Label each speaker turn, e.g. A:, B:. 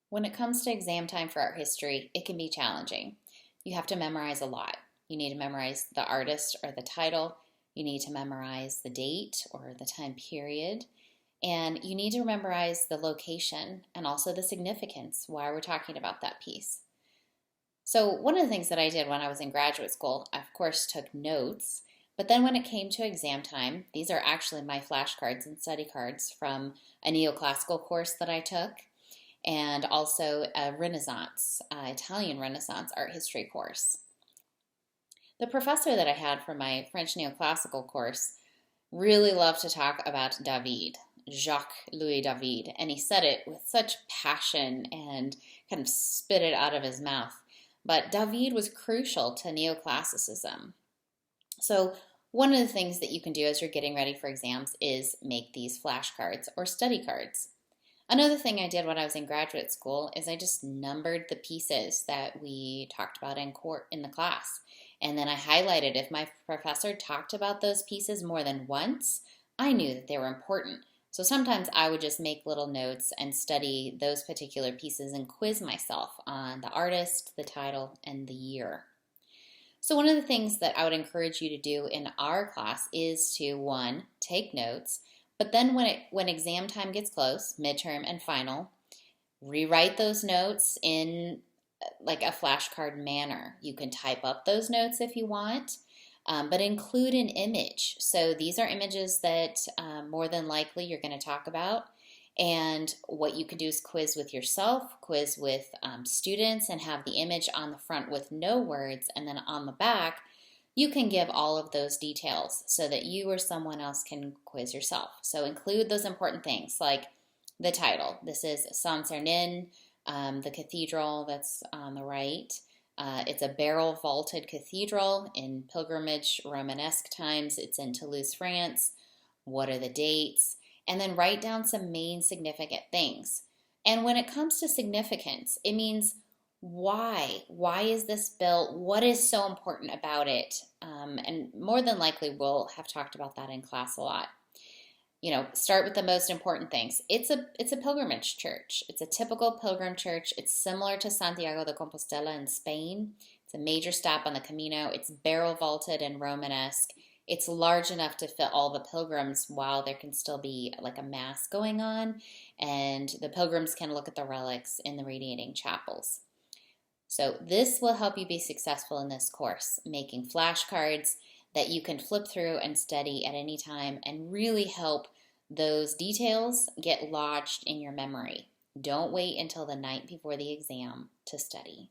A: When it comes to exam time for art history, it can be challenging. You have to memorize a lot. You need to memorize the artist or the title. You need to memorize the date or the time period. And you need to memorize the location and also the significance, why we're talking about that piece. So, one of the things that I did when I was in graduate school, I of course took notes. But then when it came to exam time, these are actually my flashcards and study cards from a neoclassical course that I took and also a Renaissance, Italian Renaissance art history course. The professor that I had for my French neoclassical course really loved to talk about David, Jacques Louis David, and he said it with such passion and kind of spit it out of his mouth. But David was crucial to neoclassicism. So, one of the things that you can do as you're getting ready for exams is make these flashcards or study cards. Another thing I did when I was in graduate school is I just numbered the pieces that we talked about in the class. And then I highlighted if my professor talked about those pieces more than once, I knew that they were important. So sometimes I would just make little notes and study those particular pieces and quiz myself on the artist, the title, and the year. So one of the things that I would encourage you to do in our class is to, one, take notes, but then when exam time gets close, midterm and final, rewrite those notes in like a flashcard manner. You can type up those notes if you want, but include an image. So these are images that more than likely you're going to talk about. And what you can do is quiz with yourself, quiz with students, and have the image on the front with no words, and then on the back, you can give all of those details so that you or someone else can quiz yourself. So include those important things like the title. This is Saint-Sernin, the cathedral that's on the right. It's a barrel vaulted cathedral in pilgrimage Romanesque times. It's in Toulouse, France. What are the dates? And then write down some main significant things. And when it comes to significance, it means why? Why is this built? What is so important about it? And more than likely, we'll have talked about that in class a lot. Start with the most important things. It's a pilgrimage church. It's a typical pilgrim church. It's similar to Santiago de Compostela in Spain. It's a major stop on the Camino. It's barrel vaulted and Romanesque. It's large enough to fit all the pilgrims while there can still be like a mass going on, and the pilgrims can look at the relics in the radiating chapels. So this will help you be successful in this course, making flashcards that you can flip through and study at any time and really help those details get lodged in your memory. Don't wait until the night before the exam to study.